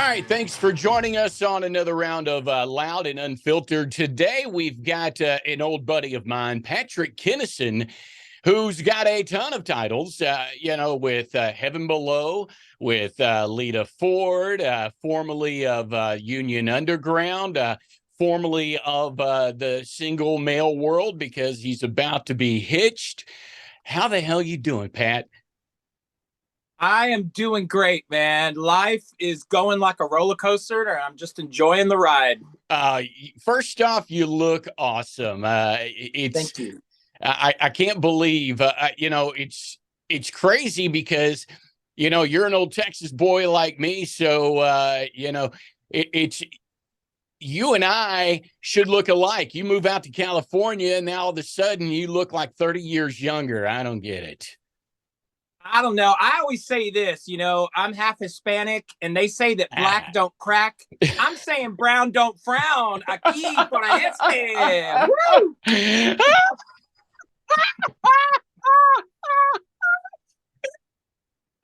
right, thanks for joining us on another round of Loud and Unfiltered. Today, we've got an old buddy of mine, Patrick Kennison, who's got a ton of titles, with Heaven Below, with Lita Ford, formerly of Union Underground, formerly of the single male world because he's about to be hitched. How the hell you doing, Pat? I am doing great, man. Life is going like a roller coaster, and I'm just enjoying the ride. Uh, First off, you look awesome. It's Thank you. I can't believe it's crazy because you're an old Texas boy like me, so it's you and I should look alike. You move out to California, and now all of a sudden you look like 30 years younger. I don't get it. I don't know. I always say this, I'm half Hispanic, and they say that black Ah. don't crack. I'm saying brown don't frown. Aquí por este. Woo!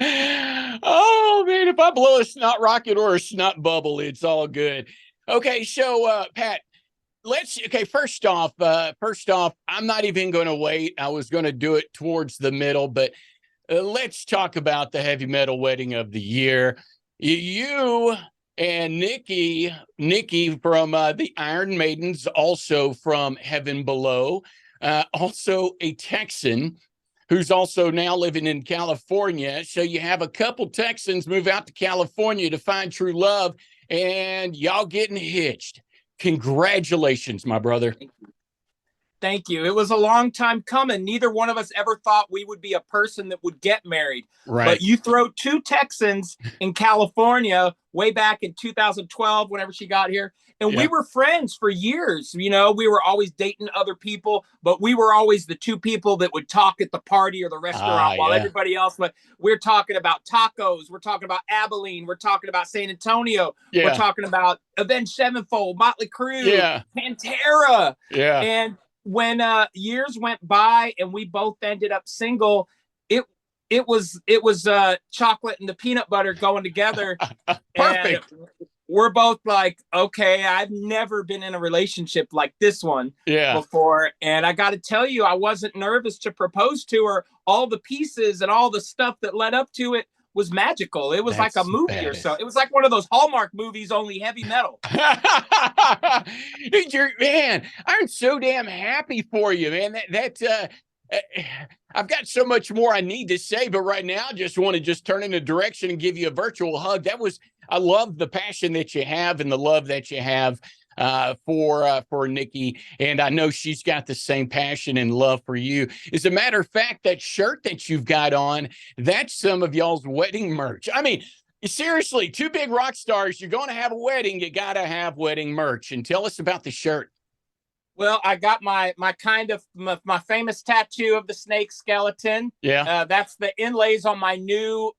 Oh man, if I blow a snot rocket or a snot bubble, it's all good. Okay, so Pat, first off, I'm not even going to wait. I was going to do it towards the middle, but let's talk about the heavy metal wedding of the year. You and Nikki from the Iron Maidens, also from Heaven Below, also a Texan who's also now living in California. So you have a couple Texans move out to California to find true love, and y'all getting hitched. Congratulations, my brother. Thank you. It was a long time coming. Neither one of us ever thought we would be a person that would get married. Right. But you throw two Texans in California way back in 2012, whenever she got here. And we Yeah. were friends for years. We were always dating other people, but we were always the two people that would talk at the party or the restaurant while Yeah. everybody else went. We're talking about tacos. We're talking about Abilene. We're talking about San Antonio. We're Yeah. talking about Avenged Sevenfold, Motley Crue, Yeah. Pantera. Yeah. And when years went by and we both ended up single, it it was chocolate and the peanut butter going together. And Perfect. we're both like, okay, I've never been in a relationship like this one Yeah. before, and I got to tell you, I wasn't nervous to propose to her. All the pieces and all the stuff that led up to it was magical. It was like a That's movie or so. baddest. It was like one of those Hallmark movies, only heavy metal. Man, I'm so damn happy for you, man. Uh, I've got so much more I need to say, but right now, I just want to just turn in a direction and give you a virtual hug. I love the passion that you have and the love that you have for Nikki, and I know she's got the same passion and love for you. As a matter of fact, that shirt that you've got on, that's some of y'all's wedding merch. I mean, seriously, two big rock stars, you're going to have a wedding, you got to have wedding merch. And tell us about the shirt. Well, I got my famous tattoo of the snake skeleton. Yeah. That's the inlays on my new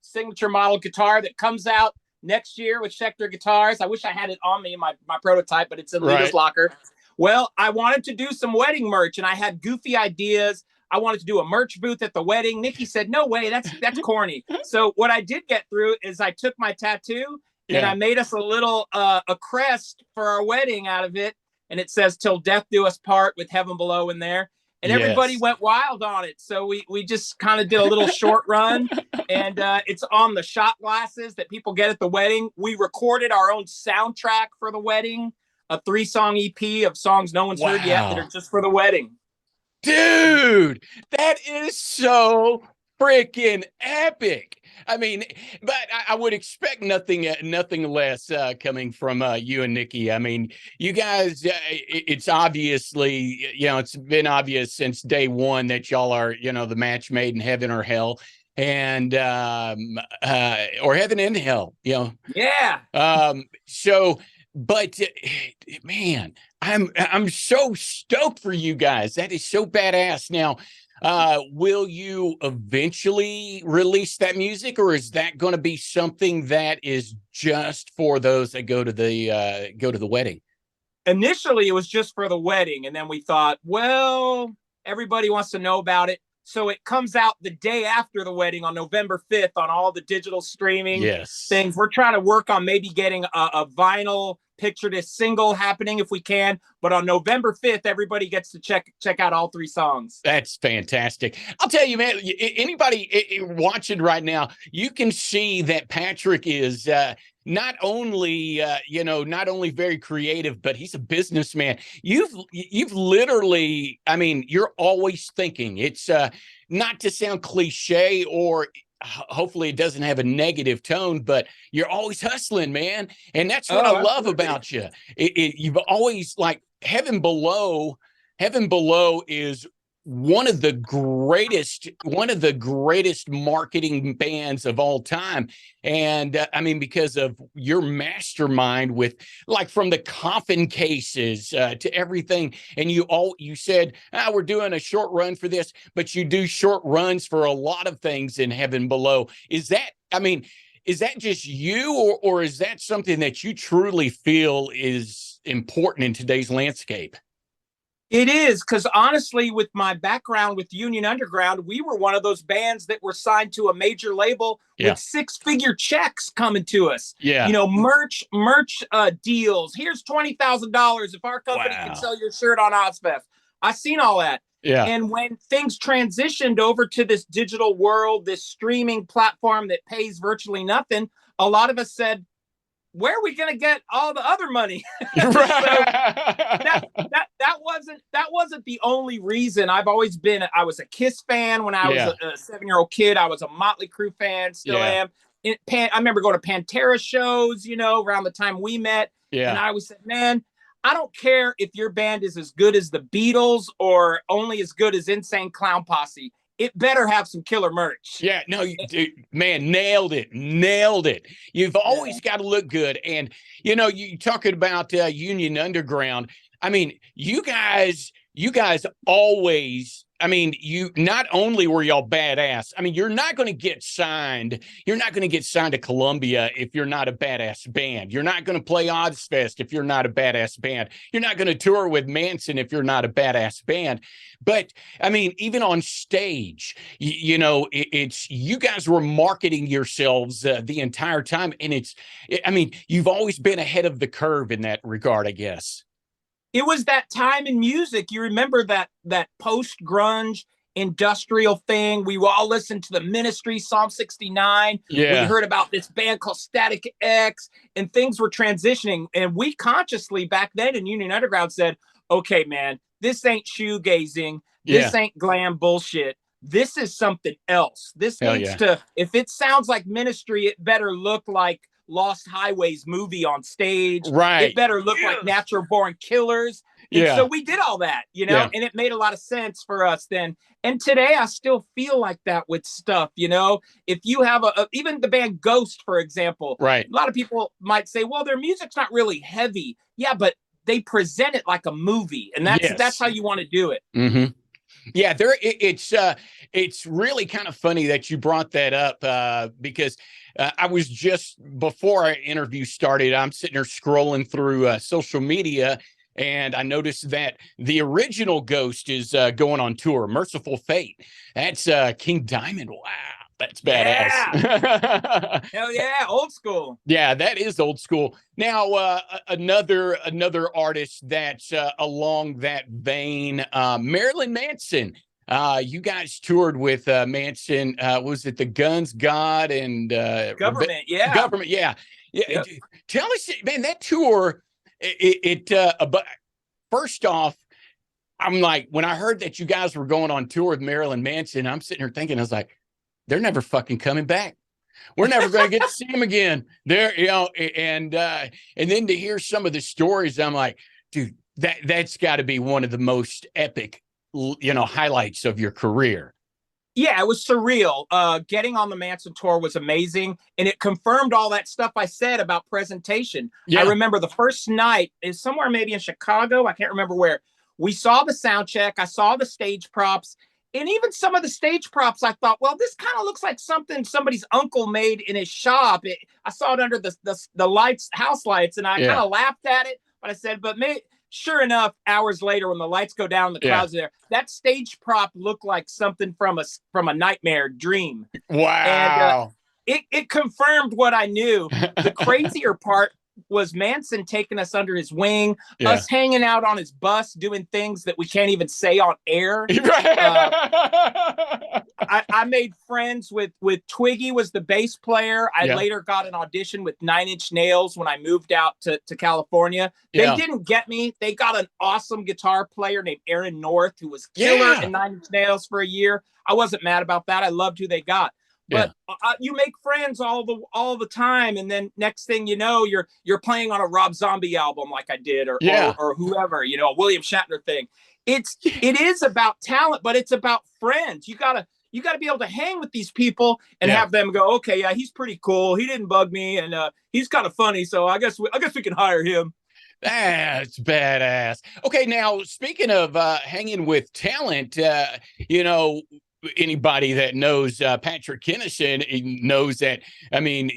signature model guitar that comes out next year with Schecter Guitars. I wish I had it on me in my prototype, but it's in Lita's Right. locker. Well, I wanted to do some wedding merch, and I had goofy ideas. I wanted to do a merch booth at the wedding. Nikki said, "No way, that's corny." So what I did get through is I took my tattoo and Yeah. I made us a little a crest for our wedding out of it, and it says "Till death do us part" with Heaven Below in there. And everybody Yes. went wild on it. So we just kind of did a little short run, and it's on the shot glasses that people get at the wedding. We recorded our own soundtrack for the wedding, a 3-song EP of songs no one's heard yet that are Wow. just for the wedding. Dude, that is so freaking epic. I mean, but I would expect nothing less coming from you and Nikki. I mean, you guys, it's obviously, it's been obvious since day one that y'all are, the match made in heaven or hell, and or heaven and hell, Yeah. So, but man, I'm so stoked for you guys. That is so badass. Now, will you eventually release that music, or is that going to be something that is just for those that go to the wedding? Initially, it was just for the wedding, and then we thought, well, everybody wants to know about it. So it comes out the day after the wedding on November 5th on all the digital streaming Yes. things. We're trying to work on maybe getting a vinyl picture disc single happening if we can. But on November 5th, everybody gets to check out all 3 songs. That's fantastic. I'll tell you, man, anybody watching right now, you can see that Patrick is not only not only very creative, but he's a businessman. You've literally, I mean, you're always thinking. It's not to sound cliche, or hopefully it doesn't have a negative tone, but you're always hustling, man. And that's what I love about you. You've always, like, Heaven Below is one of the greatest marketing bands of all time. And I mean, because of your mastermind with, like, from the coffin cases to everything. And you said, we're doing a short run for this, but you do short runs for a lot of things in Heaven Below. Is that just you, or is that something that you truly feel is important in today's landscape? It is, because honestly, with my background with Union Underground, we were one of those bands that were signed to a major label with 6-figure checks coming to us. Yeah. Merch deals. Here's $20,000 if our company can sell your shirt on Ozfest. I seen all that. Yeah. And when things transitioned over to this digital world, this streaming platform that pays virtually nothing, a lot of us said, where are we going to get all the other money? So that wasn't the only reason. I was a Kiss fan when I was a 7-year-old kid. I was a Motley Crue fan, still am. I remember going to Pantera shows, around the time we met. Yeah. And I always said, man, I don't care if your band is as good as the Beatles or only as good as Insane Clown Posse. It better have some killer merch. Yeah, no, dude, man, nailed it. You've always got to look good. And, you talking about Union Underground. I mean, you guys always, I mean, you not only were y'all badass. I mean, you're not going to get signed. You're not going to get signed to Columbia if you're not a badass band. You're not going to play Ozfest if you're not a badass band. You're not going to tour with Manson if you're not a badass band. But I mean, even on stage, it's you guys were marketing yourselves the entire time. And you've always been ahead of the curve in that regard, I guess. It was that time in music. You remember that post-grunge industrial thing. We all listened to the Ministry, Psalm 69. Yeah. We heard about this band called Static X, and things were transitioning. And we consciously back then in Union Underground said, okay, man, this ain't shoegazing. This ain't glam bullshit. This is something else. This needs to, if it sounds like Ministry, it better look like Lost Highways movie on stage. Right. It better look like Natural Born Killers. And so we did all that, and it made a lot of sense for us then. And today I still feel like that with stuff, if you have even the band Ghost, for example, right. A lot of people might say, well, their music's not really heavy. Yeah, but they present it like a movie, and that's how you want to do it. Mm-hmm. Yeah, it's really kind of funny that you brought that up because I was just, before our interview started, I'm sitting there scrolling through social media, and I noticed that the original Ghost is going on tour. Merciful Fate. That's King Diamond. Wow. That's badass. Yeah. Hell yeah, old school. Yeah, that is old school. Now, another artist that's along that vein, Marilyn Manson. You guys toured with Manson. Was it the Guns, God, and Government? Government. Yeah. Yep. Tell us, man, that tour. But first off, I'm like, when I heard that you guys were going on tour with Marilyn Manson, I'm sitting here thinking, I was like, they're never fucking coming back. We're never going to get to see him again. There, and then to hear some of the stories, I'm like, dude, that's got to be one of the most epic, highlights of your career. Yeah, it was surreal. Getting on the Manson tour was amazing, and it confirmed all that stuff I said about presentation. Yeah. I remember the first night is somewhere maybe in Chicago. I can't remember where. We saw the sound check. I saw the stage props. And even some of the stage props, I thought, well, this kind of looks like something somebody's uncle made in his shop. I saw it under the lights, house lights, and I kind of laughed at it. But I said, but Sure enough, hours later, when the lights go down, the crowd's there. That stage prop looked like something from a nightmare dream, and Wow. it confirmed what I knew. The crazier part was Manson taking us under his wing, Yeah. us hanging out on his bus, doing things that we can't even say on air. I made friends with Twiggy, was the bass player. I later got an audition with 9 Inch Nails when I moved out to California. They didn't get me. They got an awesome guitar player named Aaron North, who was killer in 9 Inch Nails for a year. I wasn't mad about that. I loved who they got. But you make friends all the time, and then next thing you know, you're playing on a Rob Zombie album like I did, or whoever, a William Shatner thing. It is about talent, but it's about friends. You gotta be able to hang with these people and have them go, okay, yeah, he's pretty cool. He didn't bug me, and he's kind of funny, so I guess we can hire him. That's badass. Okay, now speaking of hanging with talent, anybody that knows Patrick Kennison knows that. I mean,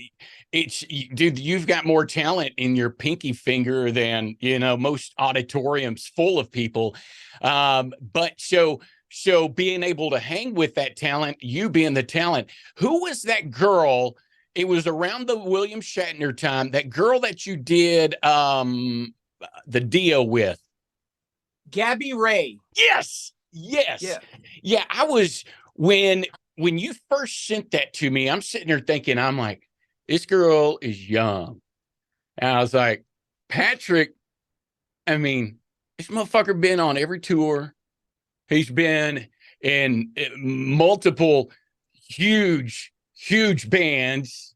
dude, you've got more talent in your pinky finger than most auditoriums full of people. But so being able to hang with that talent, you being the talent, who was that girl? It was around the William Shatner time. That girl that you did the deal with, Gabby Ray. Yes. Yeah. I was when you first sent that to me. I'm sitting there thinking, I'm like, this girl is young, and I was like, Patrick. I mean, this motherfucker been on every tour. He's been in multiple huge bands.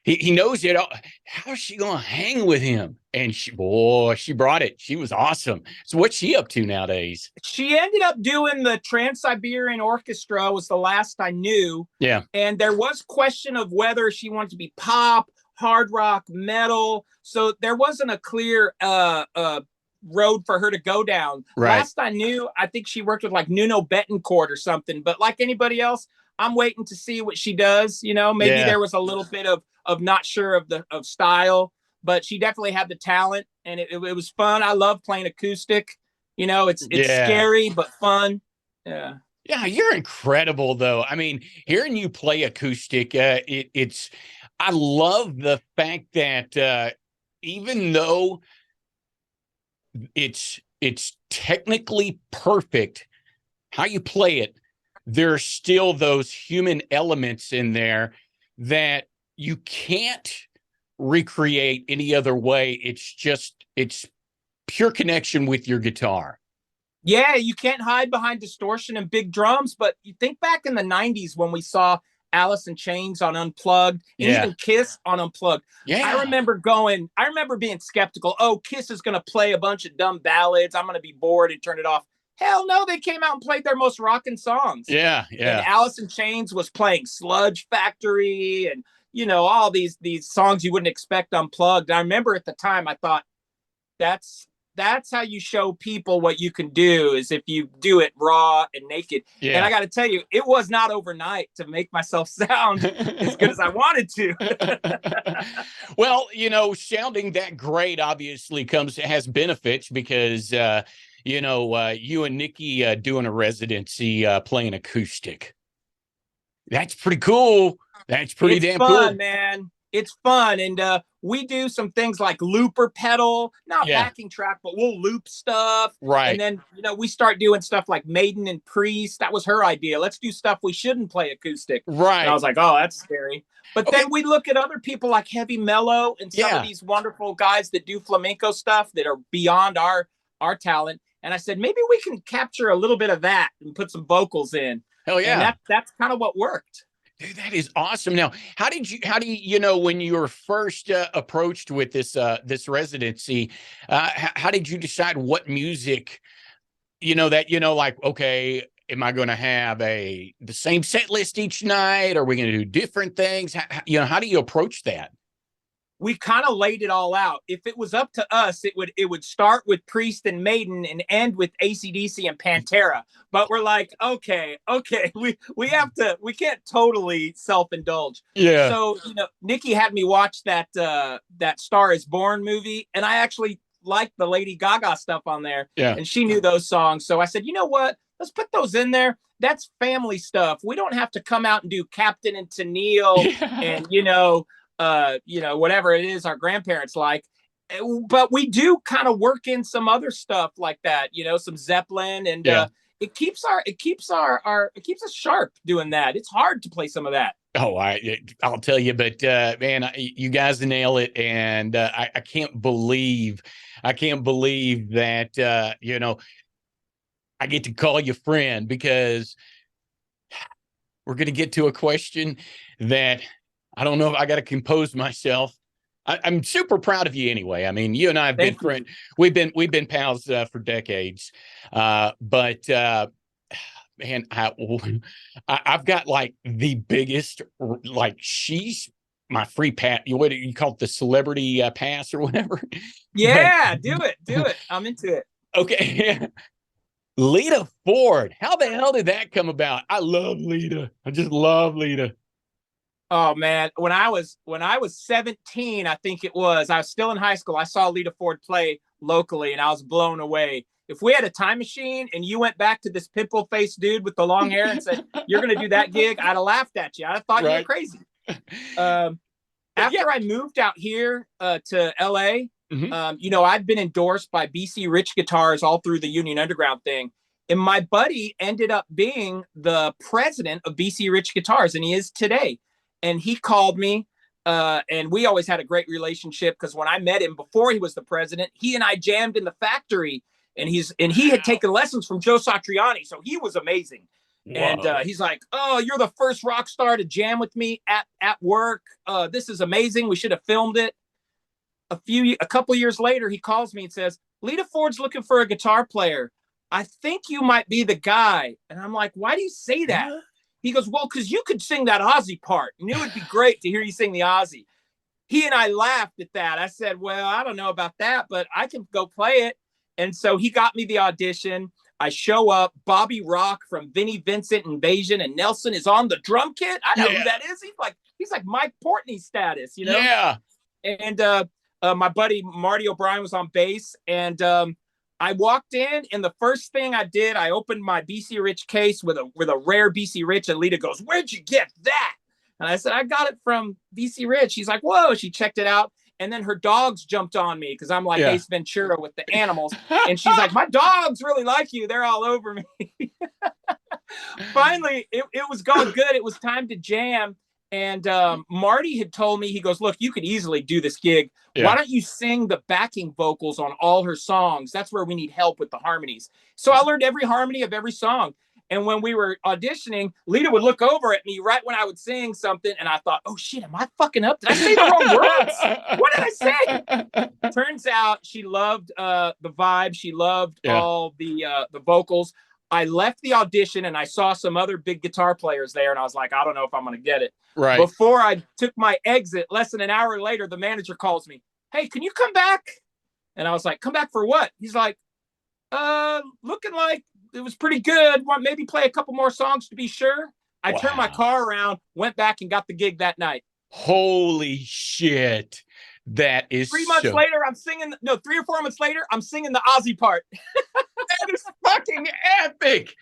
He knows it all. How is she gonna hang with him? And she brought it. She was awesome. So what's she up to nowadays? She ended up doing the Trans-Siberian Orchestra, was the last I knew. Yeah. And there was question of whether she wanted to be pop, hard rock, metal. So there wasn't a clear road for her to go down. Right. Last I knew, I think she worked with like Nuno Betancourt or something. But like anybody else, I'm waiting to see what she does. Maybe there was a little bit of not sure of style, but she definitely had the talent, and it was fun. I love playing acoustic. It's scary but fun. Yeah. Yeah, you're incredible though. I mean, hearing you play acoustic, I love the fact that even though it's technically perfect how you play it, there's still those human elements in there that you can't recreate any other way. It's pure connection with your guitar. Yeah, you can't hide behind distortion and big drums, but you think back in the 90s when we saw Alice in Chains on Unplugged, and even Kiss on Unplugged. Yeah. I remember being skeptical. Oh, Kiss is going to play a bunch of dumb ballads. I'm going to be bored and turn it off. Hell no, they came out and played their most rocking songs. Yeah. And Alice in Chains was playing Sludge Factory and, all these songs you wouldn't expect unplugged. And I remember at the time I thought, that's how you show people what you can do, is if you do it raw and naked. Yeah. And I got to tell you, it was not overnight to make myself sound as good as I wanted to. Well, sounding that great obviously has benefits because, you and Nikki doing a residency playing acoustic. That's pretty cool. That's pretty damn fun, cool, man. It's fun. And we do some things like looper pedal, not backing track, but we'll loop stuff. Right. And then, we start doing stuff like Maiden and Priest. That was her idea. Let's do stuff we shouldn't play acoustic. Right. And I was like, oh, that's scary. But then we look at other people like Heavy Mellow and some of these wonderful guys that do flamenco stuff that are beyond our talent. And I said, maybe we can capture a little bit of that and put some vocals in. Hell yeah. And that's kind of what worked. Dude, that is awesome. Now, how do you when you were first approached with this residency, how did you decide what music, like, okay, am I going to have the same set list each night? Are we going to do different things? How do you approach that? We kind of laid it all out. If it was up to us, it would start with Priest and Maiden and end with AC/DC and Pantera. But we're like, okay, we can't totally self-indulge. Yeah. So, Nikki had me watch that Star is Born movie, and I actually like the Lady Gaga stuff on there. Yeah. And she knew those songs. So I said, you know what? Let's put those in there. That's family stuff. We don't have to come out and do Captain and Tennille and, whatever it is our grandparents like. But we do kind of work in some other stuff like that, some Zeppelin, and it keeps us sharp doing that. It's hard to play some of that. Oh, I'll tell you, but man, you guys nail it, and I can't believe that I get to call you friend, because we're going to get to a question that I don't know if I got to compose myself. I'm super proud of you anyway. I mean, you and I have been friends. We've been pals for decades. But man, I've got like the biggest, like, she's my free pass. What do you call it? The celebrity pass or whatever? Yeah, do it. I'm into it. Okay. Lita Ford. How the hell did that come about? I love Lita. I just love Lita. Oh man, when I was 17, I think I was still in high school. I saw Lita Ford play locally, and I was blown away. If we had a time machine and you went back to this pimple-faced dude with the long hair and said, you're going to do that gig, I'd have laughed at you. I'd have thought you were crazy. After I moved out here to LA, I'd been endorsed by BC Rich Guitars all through the Union Underground thing. And my buddy ended up being the president of BC Rich Guitars, and he is today. And he called me, and we always had a great relationship, because when I met him before he was the president, he and I jammed in the factory, and he had taken lessons from Joe Satriani, so he was amazing. Whoa. And he's like, "Oh, you're the first rock star to jam with me at work. This is amazing. We should have filmed it." A couple years later, he calls me and says, "Lita Ford's looking for a guitar player. I think you might be the guy." And I'm like, "Why do you say that?" He goes, "Well, because you could sing that Ozzy part, and it would be great to hear you sing the Ozzy." He and I laughed at that. I said, "Well, I don't know about that, but I can go play it." And so he got me the audition. I show up. Bobby Rock from Vinnie Vincent Invasion and Nelson is on the drum kit. I know who that is. He's like Mike Portney status, Yeah. And my buddy Marty O'Brien was on bass, and I walked in, and the first thing I did, I opened my BC Rich case with a rare BC Rich, and Lita goes, "Where'd you get that?" And I said, "I got it from BC Rich." She's like, "Whoa." She checked it out, and then her dogs jumped on me, because I'm like Ace Ventura with the animals. And she's like, "My dogs really like you. They're all over me." Finally, it was going good. It was time to jam. And Marty had told me, he goes, "Look, you could easily do this gig. Yeah. Why don't you sing the backing vocals on all her songs? That's where we need help with the harmonies." So I learned every harmony of every song. And when we were auditioning, Lita would look over at me right when I would sing something, and I thought, "Oh shit, am I fucking up? Did I say the wrong words? What did I say?" Turns out she loved the vibe. She loved all the vocals. I left the audition, and I saw some other big guitar players there, and I was like, "I don't know if I'm going to get it." Right. Before I took my exit, less than an hour later, the manager calls me, "Hey, can you come back?" And I was like, "Come back for what?" He's like, "Looking like it was pretty good. Want maybe play a couple more songs to be sure." I turned my car around, went back, and got the gig that night. Holy shit. That is 3 months later, I'm singing. No, 3 or 4 months later, I'm singing the Ozzy part. That is fucking epic.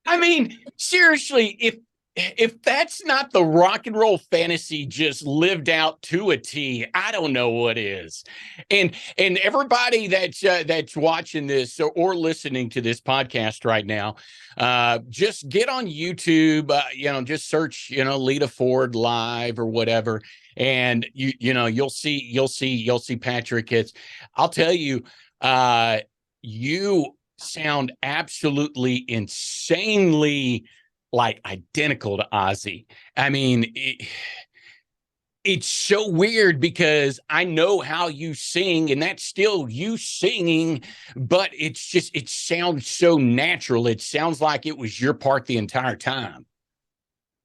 I mean, seriously, if that's not the rock and roll fantasy just lived out to a T, I don't know what is. And everybody that's watching this or listening to this podcast right now, just get on YouTube, just search, Lita Ford live or whatever, and you'll see Patrick. I'll tell you, you sound absolutely insanely like identical to Ozzy. I mean, it's so weird, because I know how you sing, and that's still you singing, but it sounds so natural. It sounds like it was your part the entire time.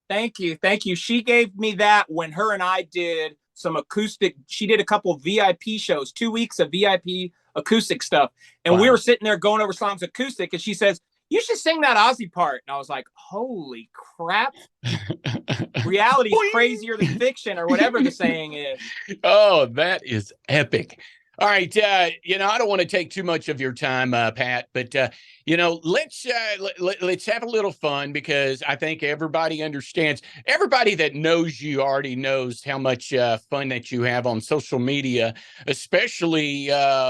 Thank you. She gave me that when her and I did some acoustic. She did a couple of VIP shows, 2 weeks of VIP acoustic stuff. And we were sitting there going over songs acoustic, and she says, "You should sing that Ozzy part." And I was like, holy crap. Reality is crazier than fiction, or whatever the saying is. Oh, that is epic. All right, I don't want to take too much of your time, Pat, but let's have a little fun because I think everybody understands. Everybody that knows you already knows how much fun that you have on social media, especially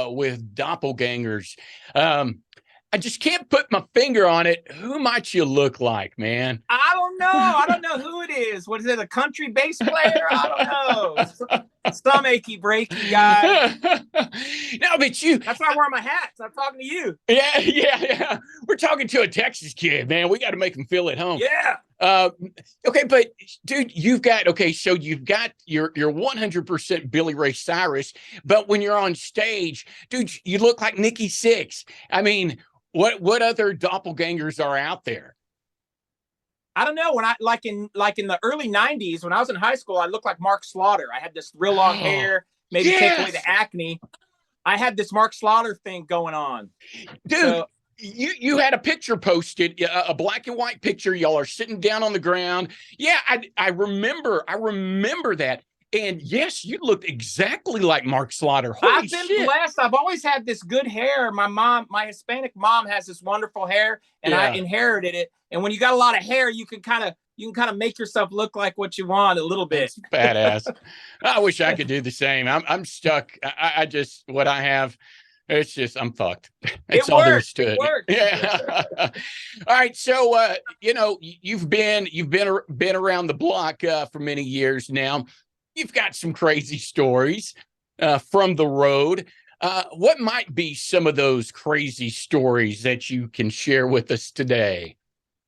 with doppelgangers. I just can't put my finger on it. Who might you look like, man? I don't know. I don't know who it is. What is it? A country bass player? I don't know. Some achy breaky guy. No, but you. That's why I wear my hats. I'm talking to you. Yeah. We're talking to a Texas kid, man. We got to make him feel at home. Yeah. Okay, but dude, so you've got your 100% Billy Ray Cyrus, but when you're on stage, dude, you look like Nikki Sixx. I mean, what other doppelgangers are out there? I don't know. When I like in the early 90s, when I was in high school, I looked like Mark Slaughter. I had this real long hair, maybe take away the acne. I had this Mark Slaughter thing going on. Dude, so, you had a picture posted, a black and white picture. Y'all are sitting down on the ground. Yeah, I remember that. And yes, you look exactly like Mark Slaughter. I've been blessed. I've always had this good hair. My Hispanic mom has this wonderful hair, and I inherited it. And when you got a lot of hair, you can kind of make yourself look like what you want a little bit. That's badass. I wish I could do the same. I'm stuck. I just what I have. It's just I'm fucked. That's all there is to it. Yeah. All right. So you've been around the block for many years now. You've got some crazy stories from the road. What might be some of those crazy stories that you can share with us today?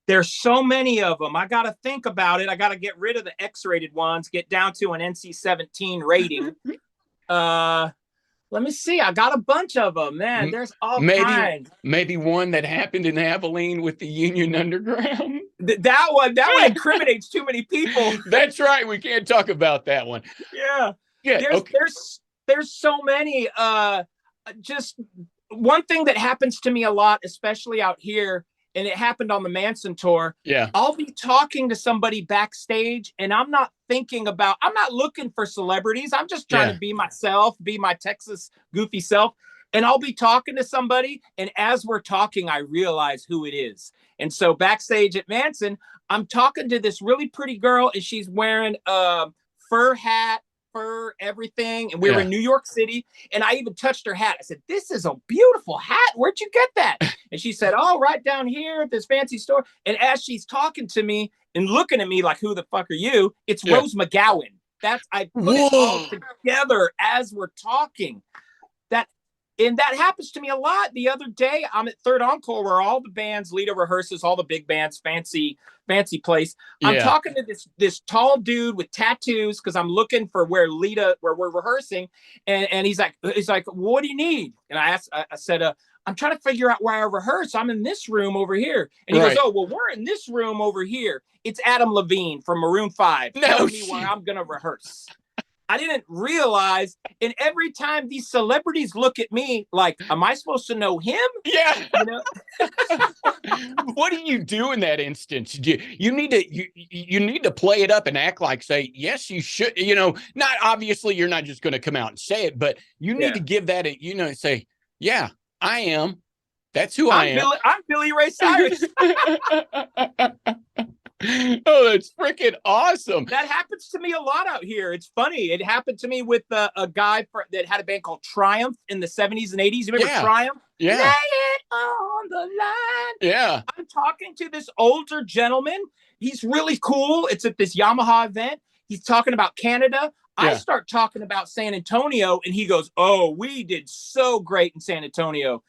There's so many of them. I got to think about it. I got to get rid of the X-rated ones, get down to an NC-17 rating. Let me see. I got a bunch of them, man. There's all kinds. Maybe one that happened in Abilene with the Union Underground. That one incriminates too many people. That's right. We can't talk about that one. Yeah. There's so many. Just one thing that happens to me a lot, especially out here, and it happened on the Manson tour. Yeah. I'll be talking to somebody backstage and I'm not looking for celebrities. I'm just trying to be myself, be my Texas goofy self. And I'll be talking to somebody. And as we're talking, I realize who it is. And so backstage at Manson, I'm talking to this really pretty girl and she's wearing a fur hat, fur, everything. And we were in New York City. And I even touched her hat. I said, "This is a beautiful hat. Where'd you get that?" And she said, "Oh, right down here at this fancy store." And as she's talking to me and looking at me like, "Who the fuck are you?" It's Rose McGowan. I put it all together as we're talking. And that happens to me a lot. The other day, I'm at Third Encore where all the bands, Lita rehearses, all the big bands, fancy place. I'm talking to this tall dude with tattoos because I'm looking for where we're rehearsing. And he's like, "What do you need?" And I said, "I'm trying to figure out where I rehearse. I'm in this room over here." And he goes, "Oh, well, we're in this room over here. It's Adam Levine from Maroon 5. Tell me where I'm going to rehearse." I didn't realize, and every time these celebrities look at me like, am I supposed to know him? Yeah. What do you do in that instance? You need to play it up and act like, say, yes, you should, not obviously you're not just going to come out and say it, but you need to give that, say, "Yeah, I am. That's who I am. I'm Billy Ray Cyrus." Oh, that's freaking awesome. That happens to me a lot out here. It's funny. It happened to me with a guy that had a band called Triumph in the 70s and 80s. You remember Triumph? Yeah. Lay it on the line. Yeah. I'm talking to this older gentleman. He's really cool. It's at this Yamaha event. He's talking about Canada. I start talking about San Antonio, and he goes, "Oh, we did so great in San Antonio.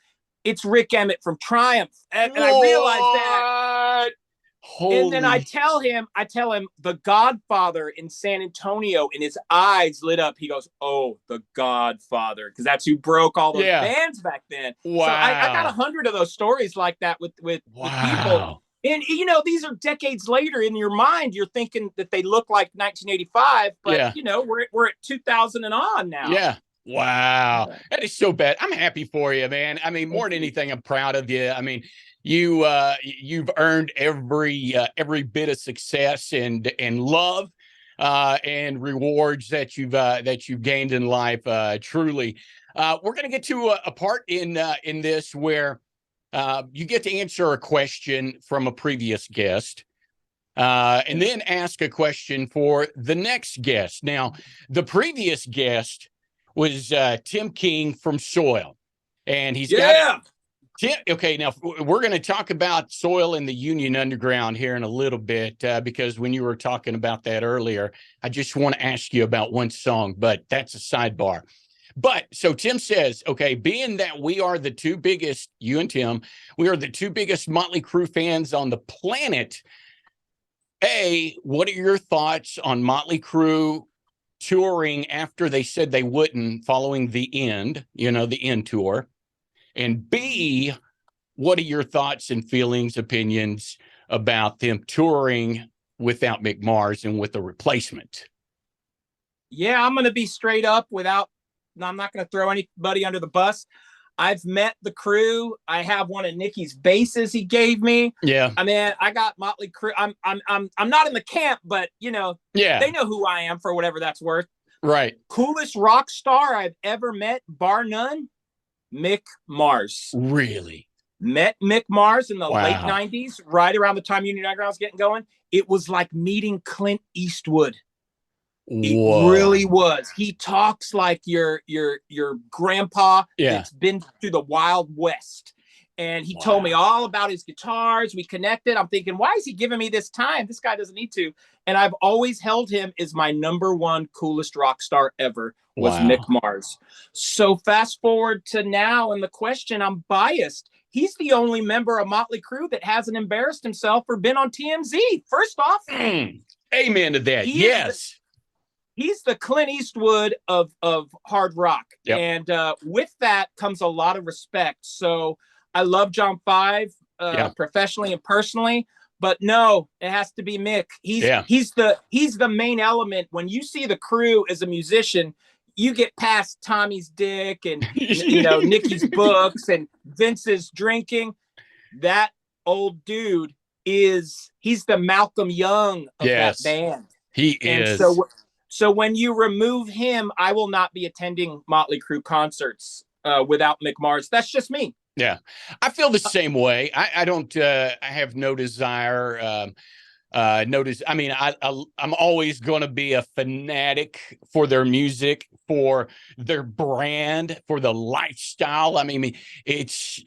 It's Rick Emmett from Triumph." And I realized that. And then I tell him, The Godfather in San Antonio, and his eyes lit up. He goes, "Oh, The Godfather," because that's who broke all those bands back then. Wow. So I got 100 of those stories like that with people. And, these are decades later. In your mind, you're thinking that they look like 1985, but, we're at 2000 and on now. Yeah. Wow. That is so bad. I'm happy for you, man. I mean, more than anything, I'm proud of you. I mean, you've earned every bit of success and love and rewards that you've gained in life. Truly, we're going to get to a part in this where you get to answer a question from a previous guest. And then ask a question for the next guest. Now, the previous guest was Tim King from Soil, and he's got Tim. Okay, now we're going to talk about Soil and the Union Underground here in a little bit because when you were talking about that earlier, I just want to ask you about one song, but that's a sidebar. But so Tim says, okay, being that we are the two biggest, you and Tim, we are the two biggest Motley Crue fans on the planet. What are your thoughts on Motley Crue touring after they said they wouldn't following the end tour? And B, what are your thoughts and feelings, opinions about them touring without Mick Mars and with a replacement? Yeah, I'm going to be straight up I'm not going to throw anybody under the bus. I've met the crew. I have one of Nicky's basses he gave me. Yeah. I mean, I got Motley Crue. I'm not in the camp, but they know who I am for whatever that's worth. Right. Coolest rock star I've ever met, bar none, Mick Mars. Really? Met Mick Mars in the late 90s, right around the time Union Underground was getting going. It was like meeting Clint Eastwood. It really was. He talks like your grandpa that's been through the Wild West. And he told me all about his guitars. We connected. I'm thinking, why is he giving me this time? This guy doesn't need to. And I've always held him as my number one coolest rock star ever was Mick Mars. So fast forward to now, and the question, I'm biased. He's the only member of Motley Crue that hasn't embarrassed himself or been on TMZ. First off. Amen to that. Yes. He's the Clint Eastwood of hard rock. Yep. And with that comes a lot of respect. So I love John 5 professionally and personally, but no, it has to be Mick. He's the main element. When you see the crew as a musician, you get past Tommy's dick and Nicky's books and Vince's drinking. That old dude he's the Malcolm Young of that band. He is. So when you remove him, I will not be attending Motley Crue concerts without Mick Mars. That's just me. Yeah, I feel the same way. I don't. I have no desire. I mean, I'm always going to be a fanatic for their music, for their brand, for the lifestyle. I mean, it's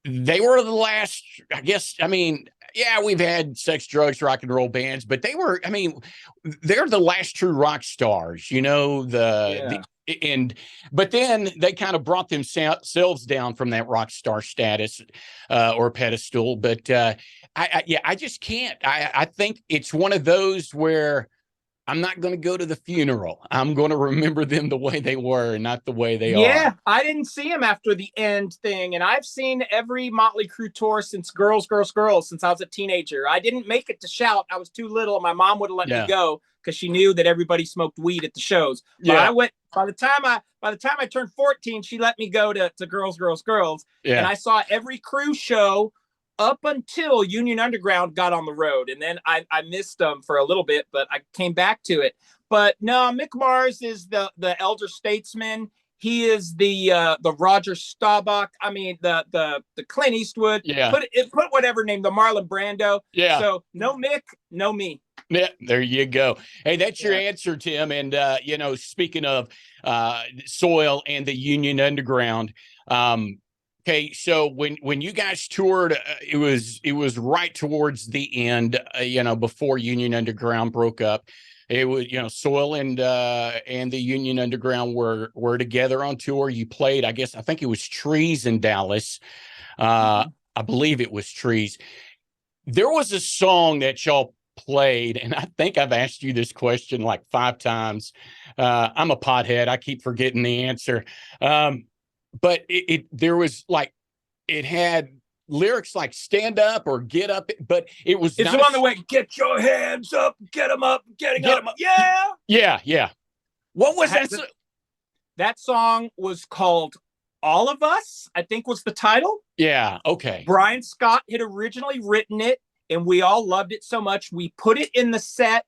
they were the last. I guess. I mean. Yeah, we've had sex, drugs, rock and roll bands, but they're the last true rock stars, but then they kind of brought themselves down from that rock star status or pedestal. But I just can't. I think it's one of those where I'm not going to go to the funeral. I'm going to remember them the way they were and not the way they are. Yeah, I didn't see him after the end thing. And I've seen every Motley Crue tour since Girls, since I was a teenager. I didn't make it to Shout. I was too little. My mom would have let me go because she knew that everybody smoked weed at the shows. But I went by the time I turned 14, she let me go to Girls. Yeah. And I saw every Crue show up until Union Underground got on the road. And then I missed them for a little bit, but I came back to it. But no, Mick Mars is the elder statesman. He is the Roger Staubach. I mean, the Clint Eastwood. Yeah. Put whatever name, the Marlon Brando. Yeah. So no Mick, no me. Yeah, there you go. Hey, that's your answer, Tim. And speaking of Soil and the Union Underground, okay, so when you guys toured, it was right towards the end, before Union Underground broke up. It was, Soil and the Union Underground were together on tour. You played, I think it was Trees in Dallas. I believe it was Trees. There was a song that y'all played, and I think I've asked you this question like 5 times. I'm a pothead. I keep forgetting the answer. But there was like, it had lyrics like stand up or get up, but it was the one that went, get your hands up, get them up, get them up. Yeah. Yeah. What was that? That song was called All of Us, I think was the title. Yeah. Okay. Brian Scott had originally written it. and we all loved it so much. We put it in the set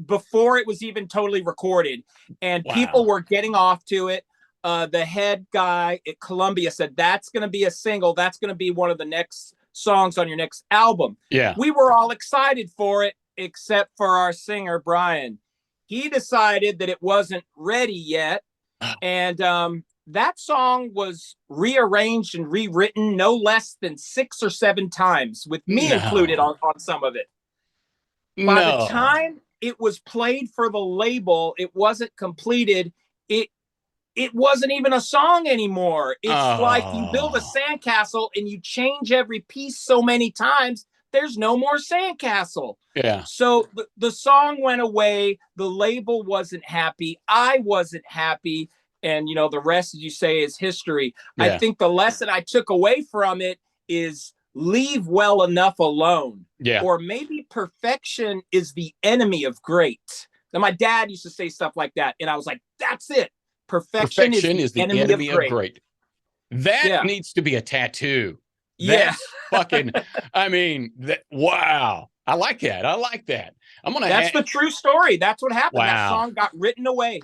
before it was even totally recorded, and people were getting off to it. The head guy at Columbia said, that's going to be a single. That's going to be one of the next songs on your next album. Yeah. We were all excited for it, except for our singer, Brian. He decided that it wasn't ready yet. And that song was rearranged and rewritten no less than 6 or 7 times, with me included on some of it. By the time it was played for the label, it wasn't completed. It wasn't even a song anymore. It's like you build a sandcastle and you change every piece so many times, there's no more sandcastle. Yeah. So the song went away. The label wasn't happy. I wasn't happy. And, you know, the rest, as you say, is history. Yeah. I think the lesson I took away from it is leave well enough alone. Yeah. Or maybe perfection is the enemy of great. Now, my dad used to say stuff like that. And I was like, that's it. Perfection is the enemy of great. That needs to be a tattoo. Yeah. Fucking, I mean, wow. I like that. I'm gonna. That's the true story. That's what happened. Wow. That song got written away.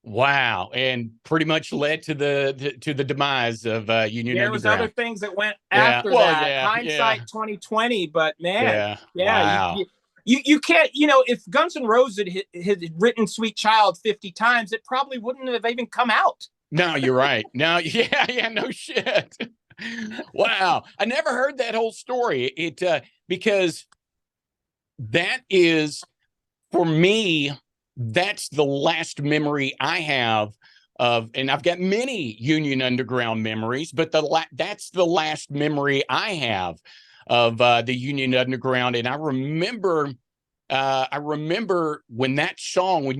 Wow, and pretty much led to the demise of Union Underground. There was other things that went after that. Yeah, hindsight 2020, but man, wow. You can't, you know, if Guns N' Roses had written Sweet Child 50 times, it probably wouldn't have even come out. No, you're right. No, no shit. Wow. I never heard that whole story. Because that is, for me, that's the last memory I have of, and I've got many Union Underground memories, but that's the last memory I have of the Union Underground. And I remember when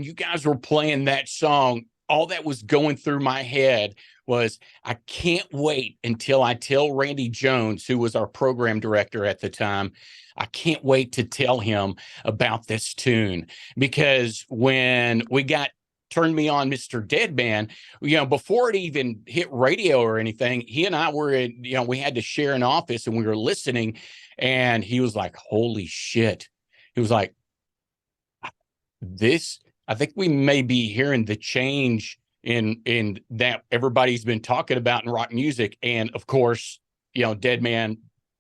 you guys were playing that song, all that was going through my head was, I can't wait until I tell Randy Jones, who was our program director at the time, I can't wait to tell him about this tune. Because when we got Turn Me On, Mr. Deadman, you know, before it even hit radio or anything, he and I were in, you know, we had to share an office and we were listening, and he was like, holy shit. He was like, I think we may be hearing the change in that everybody's been talking about in rock music. And of course, you know, Deadman,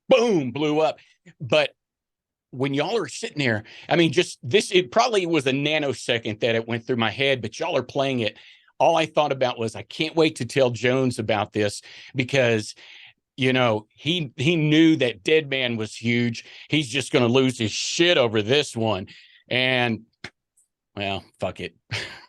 boom, blew up. But when y'all are sitting there, I mean, just this, it probably was a nanosecond that it went through my head, but y'all are playing it. All I thought about was, I can't wait to tell Jones about this, because, you know, he knew that Deadman was huge. He's just going to lose his shit over this one. And, well, fuck it.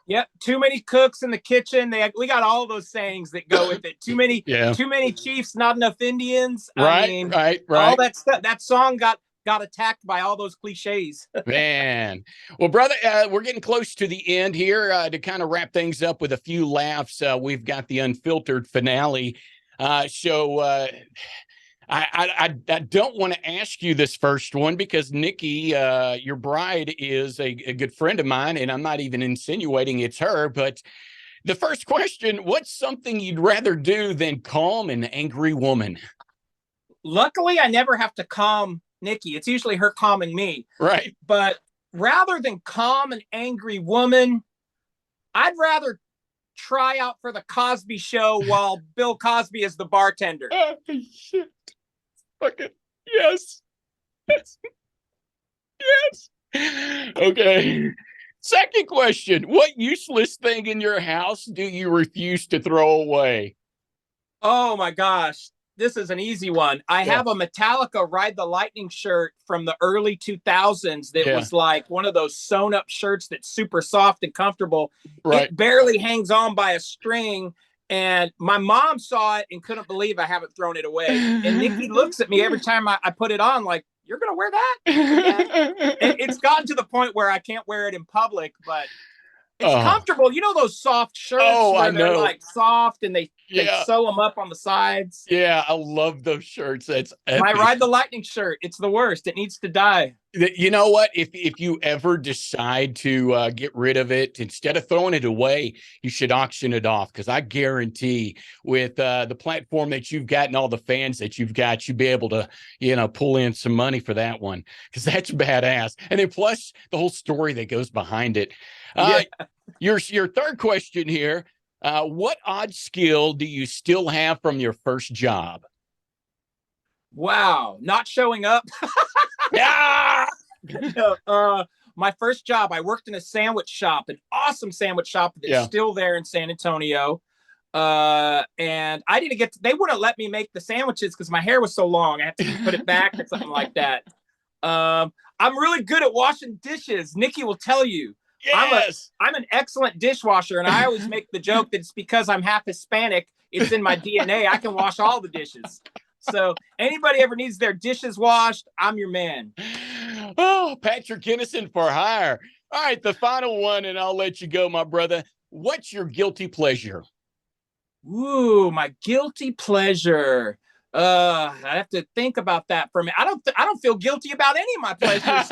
Yep. Too many cooks in the kitchen. We got all those sayings that go with it. Too many chiefs, not enough Indians. Right. All that stuff. That song got attacked by all those cliches. Man. Well, brother, we're getting close to the end here. To kind of wrap things up with a few laughs, we've got the Unfiltered finale. So I don't want to ask you this first one, because Nikki, your bride, is a good friend of mine, and I'm not even insinuating it's her. But the first question: what's something you'd rather do than calm an angry woman? Luckily, I never have to calm Nikki. It's usually her calming me. Right. But rather than calm an angry woman, I'd rather try out for the Cosby Show while Bill Cosby is the bartender. Oh, shit. Fucking yes. Yes. Okay. Second question: what useless thing in your house do you refuse to throw away? Oh my gosh. This is an easy one. I have a Metallica Ride the Lightning shirt from the early 2000s that was like one of those sewn up shirts that's super soft and comfortable. Right. It barely hangs on by a string. And my mom saw it and couldn't believe I haven't thrown it away. And Nikki looks at me every time I put it on, like, you're going to wear that? Yeah. It's gotten to the point where I can't wear it in public, but it's comfortable. You know those soft shirts where they're like soft and they They Yeah. sew them up on the sides. Yeah, I love those shirts. That's My epic. Ride the Lightning shirt. It's the worst. It needs to die. You know what? If you ever decide to get rid of it, instead of throwing it away, you should auction it off. Because I guarantee, with the platform that you've got and all the fans that you've got, you'll be able to, pull in some money for that one. Because that's badass. And then plus the whole story that goes behind it. Yeah. Your third question here. What odd skill do you still have from your first job? Wow. Not showing up. Yeah. My first job, I worked in a sandwich shop, an awesome sandwich shop that's still there in San Antonio. And I didn't they wouldn't let me make the sandwiches because my hair was so long. I had to put it back or something like that. I'm really good at washing dishes. Nikki will tell you. Yes. I'm an excellent dishwasher, and I always make the joke that it's because I'm half Hispanic. It's in my DNA. I can wash all the dishes. So anybody ever needs their dishes washed, I'm your man. Oh, Patrick Kennison for hire. All right, the final one, and I'll let you go, my brother. What's your guilty pleasure? Ooh, my guilty pleasure. I have to think about that for a minute. I don't feel guilty about any of my pleasures.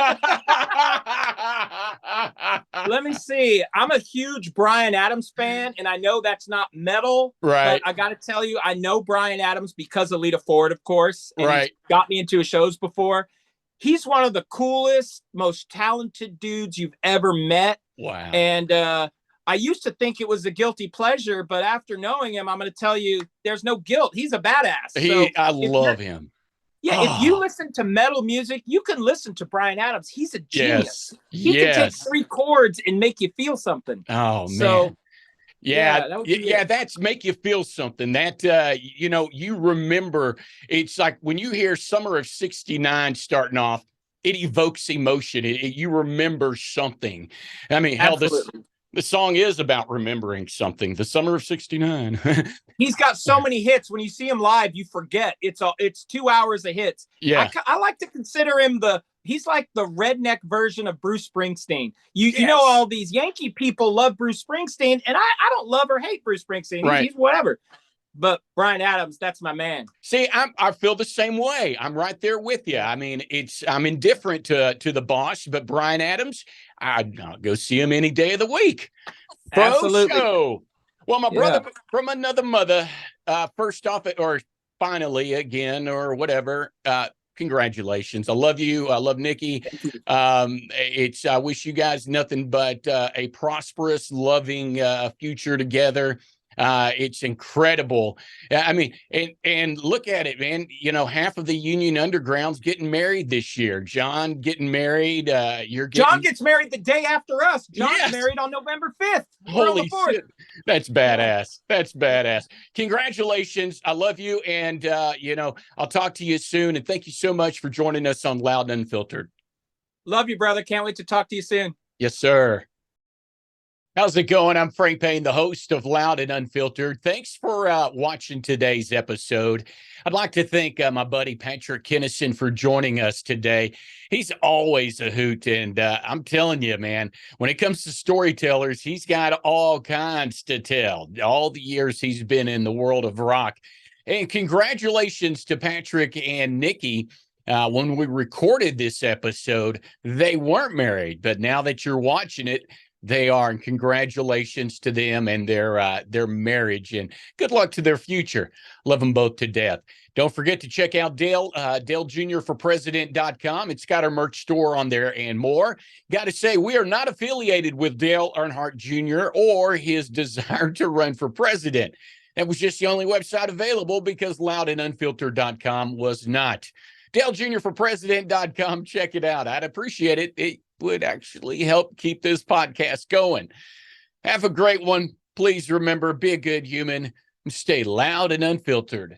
Let me see. I'm a huge Bryan Adams fan, and I know that's not metal, right? But I got to tell you, I know Bryan Adams because of Lita Ford, of course, and right. He's got me into his shows before. He's one of the coolest, most talented dudes you've ever met. Wow. And I used to think it was a guilty pleasure, but after knowing him, I'm going to tell you there's no guilt. He's a badass. I love him. Yeah, if you listen to metal music, you can listen to Bryan Adams. He's a genius. He can take 3 chords and make you feel something. Oh, man. Yeah, that's make you feel something. That you remember. It's like when you hear Summer of '69 starting off, it evokes emotion. You remember something. I mean, hell, the song is about remembering something. The Summer of '69. He's got so many hits. When you see him live, you forget. It's 2 hours of hits. Yeah, I like to consider him he's like the redneck version of Bruce Springsteen. You know, all these Yankee people love Bruce Springsteen, and I don't love or hate Bruce Springsteen. Right. He's whatever. But Bryan Adams, that's my man. See, I feel the same way. I'm right there with you. I mean, I'm indifferent to the boss, but Bryan Adams, I'd go see him any day of the week. Absolutely. Show. Well, my brother from another mother, first off, or finally again, or whatever, congratulations. I love you. I love Nikki. I wish you guys nothing but a prosperous, loving future together. It's incredible. I mean, and look at it, man. Half of the Union Underground's getting married this year. John getting married. John gets married the day after us. John's married on November 5th. Holy shit. That's badass. That's badass. Congratulations. I love you. And, I'll talk to you soon. And thank you so much for joining us on Loud and Unfiltered. Love you, brother. Can't wait to talk to you soon. Yes, sir. How's it going? I'm Frank Payne, the host of Loud and Unfiltered. Thanks for watching today's episode. I'd like to thank my buddy Patrick Kennison for joining us today. He's always a hoot, and I'm telling you, man, when it comes to storytellers, he's got all kinds to tell. All the years he's been in the world of rock. And congratulations to Patrick and Nikki. When we recorded this episode, they weren't married, but now that you're watching it, they are, and congratulations to them and their marriage, and good luck to their future. Love them both to death. Don't forget to check out Dale Jr. for President.com. It's got our merch store on there and more. Got to say, we are not affiliated with Dale Earnhardt Jr. or his desire to run for president. That was just the only website available because loudandunfiltered.com was not. Dale Jr. for President.com. Check it out. I'd appreciate it. It would actually help keep this podcast going. Have a great one. Please remember, be a good human and stay loud and unfiltered.